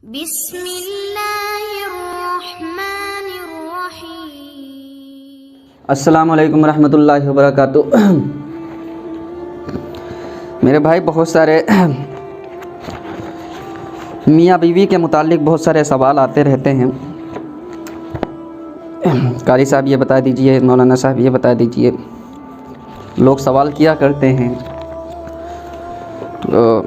बिस्मिल्लाहिर्रहमानिर्रहीम। अस्सलामु अलैकुम रहमतुल्लाहि व बरकातुहू। मेरे भाई, बहुत सारे मियाँ बीवी के मुतालिक बहुत सारे सवाल आते रहते हैं। कारी साहब ये बता दीजिए, मौलाना साहब ये बता दीजिए, लोग सवाल किया करते हैं। तो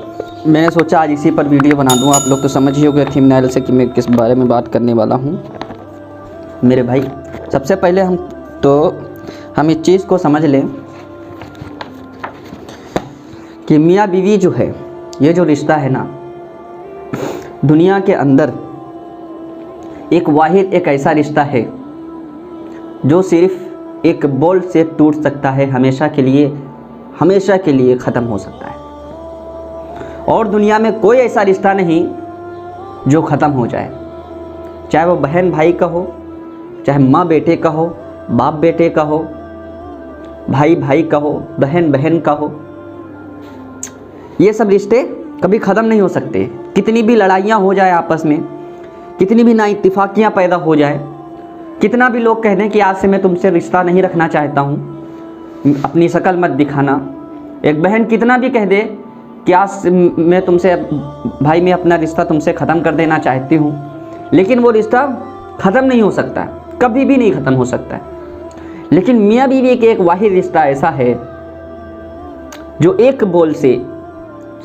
मैंने सोचा आज इसी पर वीडियो बना दूँ। आप लोग तो समझ ही हो गए थंबनेल से कि मैं किस बारे में बात करने वाला हूँ। मेरे भाई, सबसे पहले हम इस चीज़ को समझ लें कि मियाँ बीवी जो है, ये जो रिश्ता है ना, दुनिया के अंदर एक वाहिद एक ऐसा रिश्ता है जो सिर्फ एक बोल से टूट सकता है, हमेशा के लिए ख़त्म हो सकता है। और दुनिया में कोई ऐसा रिश्ता नहीं जो ख़त्म हो जाए, चाहे वो बहन भाई का हो, चाहे माँ बेटे का हो, बाप बेटे का हो, भाई भाई का हो, बहन बहन का हो। ये सब रिश्ते कभी ख़त्म नहीं हो सकते। कितनी भी लड़ाइयाँ हो जाए आपस में, कितनी भी नाइत्तेफाकियाँ पैदा हो जाए, कितना भी लोग कह दें कि आज से मैं तुमसे रिश्ता नहीं रखना चाहता हूँ, अपनी शक्ल मत दिखाना। एक बहन कितना भी कह दे कि आज मैं तुमसे, भाई मैं अपना रिश्ता तुमसे ख़त्म कर देना चाहती हूँ, लेकिन वो रिश्ता ख़त्म नहीं हो सकता, कभी भी नहीं ख़त्म हो सकता। लेकिन मियाँ बीवी के एक वाहिद रिश्ता ऐसा है जो एक बोल से,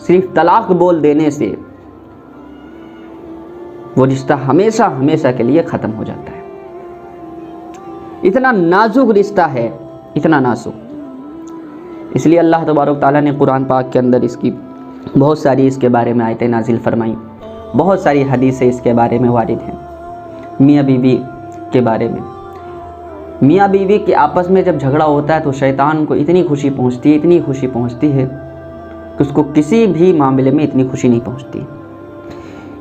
सिर्फ तलाक बोल देने से वो रिश्ता हमेशा हमेशा के लिए ख़त्म हो जाता है। इतना नाजुक रिश्ता है, इतना नाजुक। इसलिए अल्लाह तबारक ताला ने कुरान पाक के अंदर इसकी बहुत सारी इसके बारे में आयतें नाजिल फरमाई, बहुत सारी हदीसें इसके बारे में वारिद हैं। मियाँ बीवी के बारे में, मियाँ बीवी के आपस में जब झगड़ा होता है तो शैतान को इतनी खुशी पहुँचती है, इतनी खुशी पहुँचती है कि उसको किसी भी मामले में इतनी खुशी नहीं पहुँचती।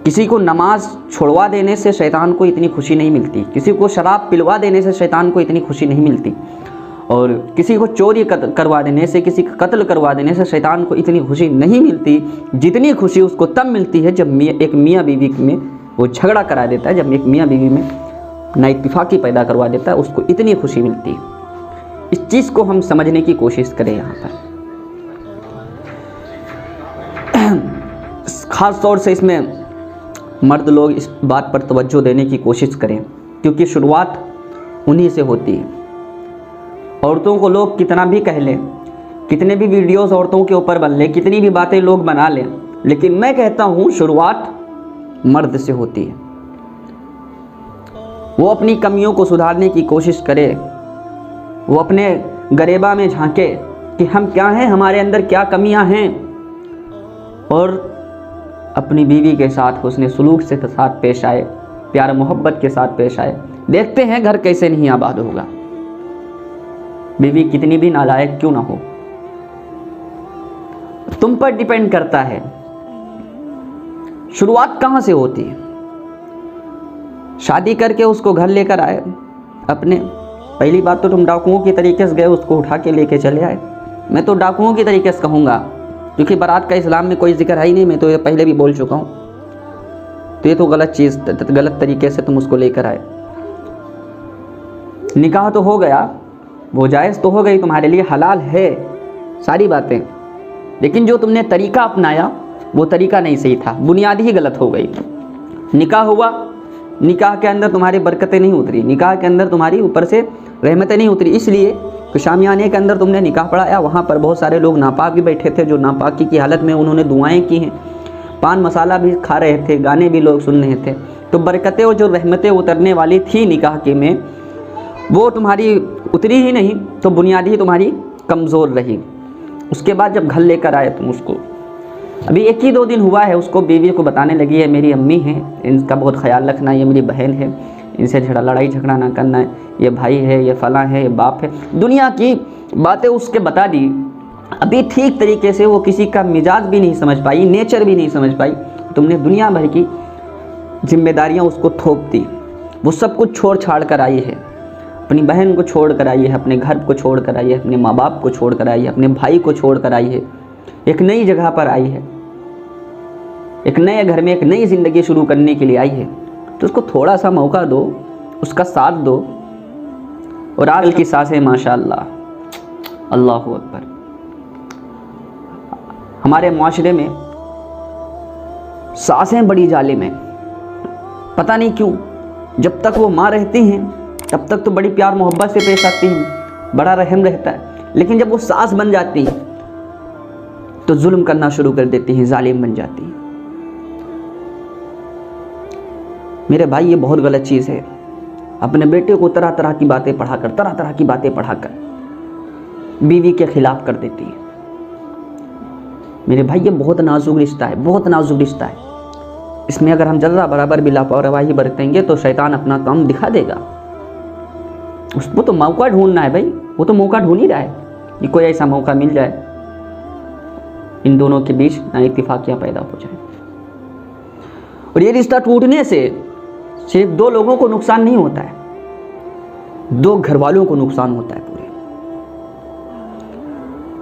किसी को नमाज छोड़वा देने से शैतान को इतनी खुशी नहीं मिलती, किसी को शराब पिलवा देने से शैतान को इतनी खुशी नहीं मिलती, और किसी को चोरी करवा देने से, किसी का कत्ल करवा देने से शैतान को इतनी खुशी नहीं मिलती जितनी खुशी उसको तब मिलती है जब एक मियाँ बीवी में वो झगड़ा करा देता है, जब एक मियाँ बीवी में नाइत्तेफाकी पैदा करवा देता है, उसको इतनी खुशी मिलती है। इस चीज़ को हम समझने की कोशिश करें। यहाँ पर ख़ास तौर से इसमें मर्द लोग इस बात पर तवज्जो देने की कोशिश करें, क्योंकि शुरुआत उन्हीं से होती है। औरतों को लोग कितना भी कह लें, कितने भी वीडियोस औरतों के ऊपर बन लें, कितनी भी बातें लोग बना लें, लेकिन मैं कहता हूँ शुरुआत मर्द से होती है। वो अपनी कमियों को सुधारने की कोशिश करे, वो अपने गरेबा में झांके कि हम क्या हैं, हमारे अंदर क्या कमियां हैं, और अपनी बीवी के साथ हुस्न सुलूक से साथ पेश आए, प्यार मोहब्बत के साथ पेश आए। देखते हैं घर कैसे नहीं आबाद होगा। बीवी कितनी भी नालायक क्यों ना हो, तुम पर डिपेंड करता है शुरुआत कहां से होती है। शादी करके उसको घर लेकर आए अपने, पहली बात तो तुम डाकुओं की तरीके से गए, उसको उठा के लेके चले आए। मैं तो डाकुओं की तरीके से कहूँगा, क्योंकि बारात का इस्लाम में कोई जिक्र है ही नहीं। मैं तो ये पहले भी बोल चुका हूँ। तो ये तो गलत चीज़, गलत तरीके से तुम उसको लेकर आए। निकाह तो हो गया, वो जायज़ तो हो गई, तुम्हारे लिए हलाल है सारी बातें, लेकिन जो तुमने तरीका अपनाया वो तरीका नहीं सही था, बुनियाद ही गलत हो गई। निकाह हुआ, निकाह के अंदर तुम्हारी बरकतें नहीं उतरी, निकाह के अंदर तुम्हारी ऊपर से रहमतें नहीं उतरी, इसलिए तो शामियाने के अंदर तुमने निकाह पढ़ाया। वहाँ पर बहुत सारे लोग नापाक भी बैठे थे, जो नापाकी की हालत में उन्होंने दुआएं की हैं, पान मसाला भी खा रहे थे, गाने भी लोग सुन रहे थे। तो बरकतें और जो रहमतें उतरने वाली थी निकाह के में, वो तुम्हारी उतरी ही नहीं, तो बुनियाद ही तुम्हारी कमज़ोर रही। उसके बाद जब घर लेकर आए तुम उसको, अभी 1 ही 2 दिन हुआ है, उसको बीवी को बताने लगी है मेरी अम्मी हैं, इनका बहुत ख्याल रखना, ये मेरी बहन है, इनसे लड़ाई झगड़ा ना करना है, ये भाई है, ये फलां है, ये बाप है, दुनिया की बातें उसके बता दी। अभी ठीक तरीके से वो किसी का मिजाज भी नहीं समझ पाई, नेचर भी नहीं समझ पाई। तुमने दुनिया भर की जिम्मेदारियां उसको थोप दी। वो सब कुछ छोड़ छाड़ कर आई है, अपनी बहन को छोड़ कर आई है, अपने घर को छोड़ कर आई है, अपने माँ बाप को छोड़ कर आई है, अपने भाई को छोड़ कर आई है, एक नई जगह पर आई है। एक नए घर में एक नई ज़िंदगी शुरू करने के लिए आई है, तो उसको थोड़ा सा मौका दो, उसका साथ दो। और आज की सांसें माशाअल्लाह, अल्लाहु अकबर। हमारे माशरे में सांसें बड़ी जालिम है, पता नहीं क्यों। जब तक वो माँ रहती हैं तब तक तो बड़ी प्यार मोहब्बत से पेश आती हैं, बड़ा रहम रहता है, लेकिन जब वो सास बन जाती है तो जुल्म करना शुरू कर देती हैं, जालिम बन जाती हैं। मेरे भाई ये बहुत गलत चीज़ है। अपने बेटे को तरह तरह की बातें पढ़ाकर, तरह तरह की बातें पढ़ाकर बीवी के खिलाफ कर देती है। मेरे भाई ये बहुत नाजुक रिश्ता है, बहुत नाजुक रिश्ता है। इसमें अगर हम जरा बराबर भी लापरवाही बरतेंगे तो शैतान अपना काम दिखा देगा। उसको तो मौका ढूंढना है भाई, वो तो मौका ढूंढ ही रहा है कि कोई ऐसा मौका मिल जाए, इन दोनों के बीच ना इत्तेफाकियां पैदा हो जाए। और ये रिश्ता टूटने से सिर्फ दो लोगों को नुकसान नहीं होता है, दो घर वालों को नुकसान होता है पूरे।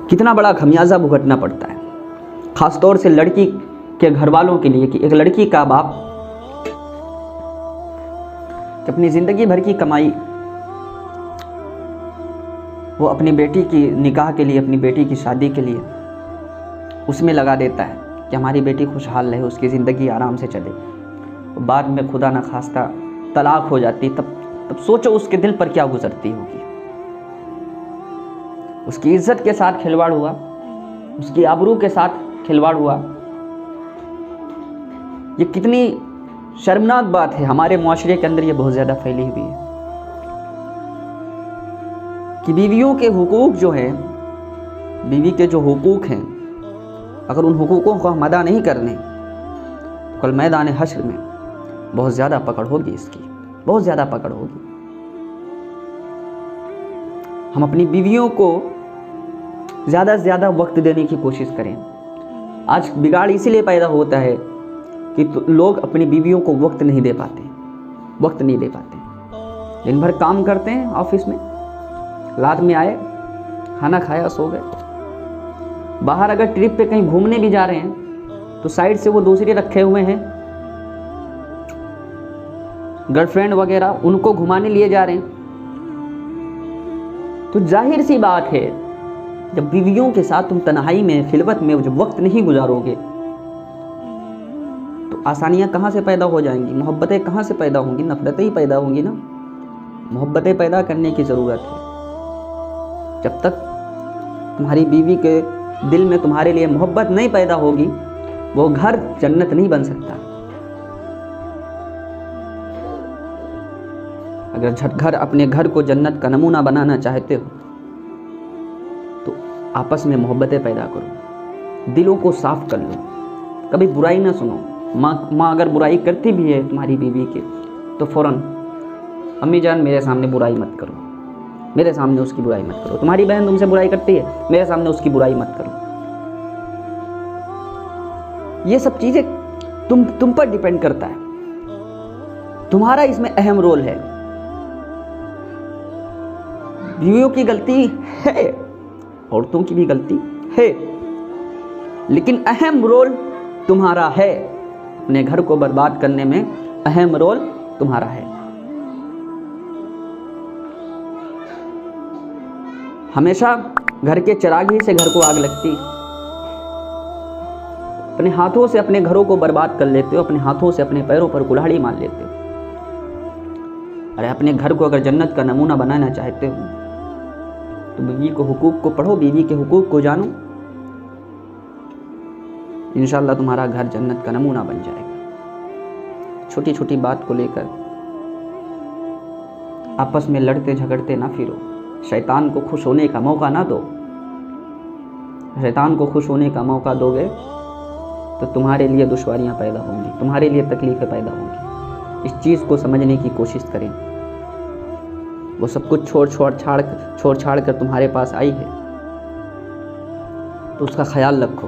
कितना बड़ा खमियाजा भुगतना पड़ता है, खासतौर से लड़की के घर वालों के लिए, कि एक लड़की का बाप अपनी जिंदगी भर की कमाई वो अपनी बेटी की निकाह के लिए, अपनी बेटी की शादी के लिए उसमें लगा देता है कि हमारी बेटी खुशहाल रहे, उसकी ज़िंदगी आराम से चले। बाद में खुदा न खास्ता तलाक हो जाती, तब सोचो उसके दिल पर क्या गुजरती होगी। उसकी इज्जत के साथ खिलवाड़ हुआ, उसकी आबरू के साथ खिलवाड़ हुआ। ये कितनी शर्मनाक बात है। हमारे मुआशरे के अंदर ये बहुत ज़्यादा फैली हुई है कि बीवियों के हुकूक जो हैं, बीवी के जो हुकूक हैं, अगर उन हुकूकों को हम अदा नहीं करने तो कल मैदान हश्र में बहुत ज़्यादा पकड़ होगी, इसकी बहुत ज़्यादा पकड़ होगी। हम अपनी बीवियों को ज़्यादा से ज़्यादा वक्त देने की कोशिश करें। आज बिगाड़ इसीलिए पैदा होता है कि लोग अपनी बीवियों को वक्त नहीं दे पाते, वक्त नहीं दे पाते। दिन भर काम करते हैं ऑफिस में, रात में आए, खाना खाया, सो गए। बाहर अगर ट्रिप पे कहीं घूमने भी जा रहे हैं तो साइड से वो दूसरे रखे हुए हैं गर्लफ्रेंड वगैरह, उनको घुमाने लिए जा रहे हैं। तो जाहिर सी बात है, जब बीवियों के साथ तुम तन्हाई में, खिलवत में जब वक्त नहीं गुजारोगे तो आसानियां कहाँ से पैदा हो जाएंगी, मोहब्बतें कहाँ से पैदा होंगी, नफरतें ही पैदा होंगी ना। मोहब्बतें पैदा करने की ज़रूरत है। जब तक तुम्हारी बीवी के दिल में तुम्हारे लिए मोहब्बत नहीं पैदा होगी, वो घर जन्नत नहीं बन सकता। अगर घर अपने घर को जन्नत का नमूना बनाना चाहते हो तो आपस में मोहब्बतें पैदा करो, दिलों को साफ कर लो, कभी बुराई ना सुनो। माँ अगर बुराई करती भी है तुम्हारी बीवी की तो फ़ौरन, अम्मी जान मेरे सामने बुराई मत करो, मेरे सामने उसकी बुराई मत करो। तुम्हारी बहन तुमसे बुराई करती है, मेरे सामने उसकी बुराई मत करो। ये सब चीज़ें तुम पर डिपेंड करता है, तुम्हारा इसमें अहम रोल है। बीवियों की गलती है, औरतों की भी गलती है, लेकिन अहम रोल तुम्हारा है। अपने घर को बर्बाद करने में अहम रोल तुम्हारा है। हमेशा घर के चिराग से घर को आग लगती। अपने हाथों से अपने घरों को बर्बाद कर लेते हो, अपने हाथों से अपने पैरों पर कुल्हाड़ी मार लेते हो। अरे अपने घर को अगर जन्नत का नमूना बनाना चाहते हो तो बीवी को हुकूक को पढ़ो, बीवी के हुकूक को जानो, इंशाअल्लाह तुम्हारा घर जन्नत का नमूना बन जाएगा। छोटी छोटी बात को लेकर आपस में लड़ते झगड़ते ना फिरो। शैतान को खुश होने का मौका ना दो। शैतान को खुश होने का मौका दोगे तो तुम्हारे लिए दुश्वारियां पैदा होंगी, तुम्हारे लिए तकलीफें पैदा होंगी। इस चीज़ को समझने की कोशिश करें। वो सब कुछ छोड़ छाड़ कर तुम्हारे पास आई है तो उसका ख्याल रखो।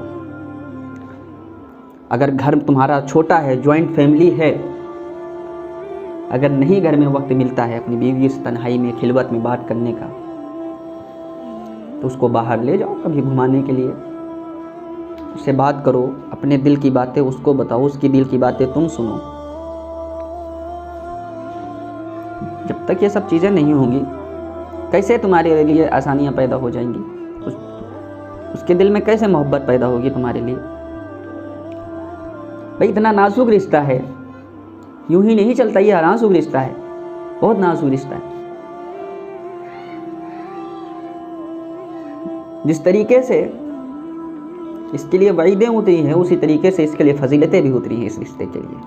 अगर घर तुम्हारा छोटा है, जॉइंट फैमिली है, अगर नहीं घर में वक्त मिलता है अपनी बीवी से तन्हाई में, खिलवत में बात करने का, तो उसको बाहर ले जाओ कभी घुमाने के लिए, उससे बात करो, अपने दिल की बातें उसको बताओ, उसकी दिल की बातें तुम सुनो। जब तक ये सब चीज़ें नहीं होंगी, कैसे तुम्हारे लिए आसानियाँ पैदा हो जाएंगी? उसके दिल में कैसे मोहब्बत पैदा होगी तुम्हारे लिए? भाई इतना नाजुक रिश्ता है, यूं ही नहीं चलता, ये नाजुक रिश्ता है, बहुत नाजुक रिश्ता है। जिस तरीके से इसके लिए वईदें उतरी हैं, उसी तरीके से इसके लिए फजीलतें भी उतरी हैं। इस रिश्ते के लिए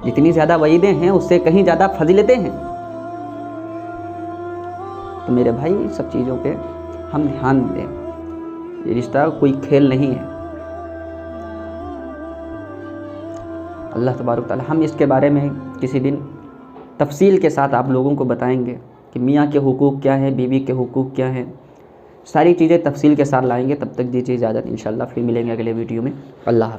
जितनी ज़्यादा वईदें हैं, उससे कहीं ज़्यादा फजीलतें हैं। तो मेरे भाई, सब चीज़ों पे हम ध्यान दें। ये रिश्ता कोई खेल नहीं है। अल्लाह तबारक तआला, हम इसके बारे में किसी दिन तफसील के साथ आप लोगों को बताएंगे कि मियाँ के हुकूक क्या हैं, बीवी के हुकूक क्या हैं। सारी चीज़ें तफसील के साथ लाएंगे। तब तक दीजिए इजाज़त, इंशाअल्लाह फिर मिलेंगे अगले वीडियो में। अल्लाह हाफ़िज़।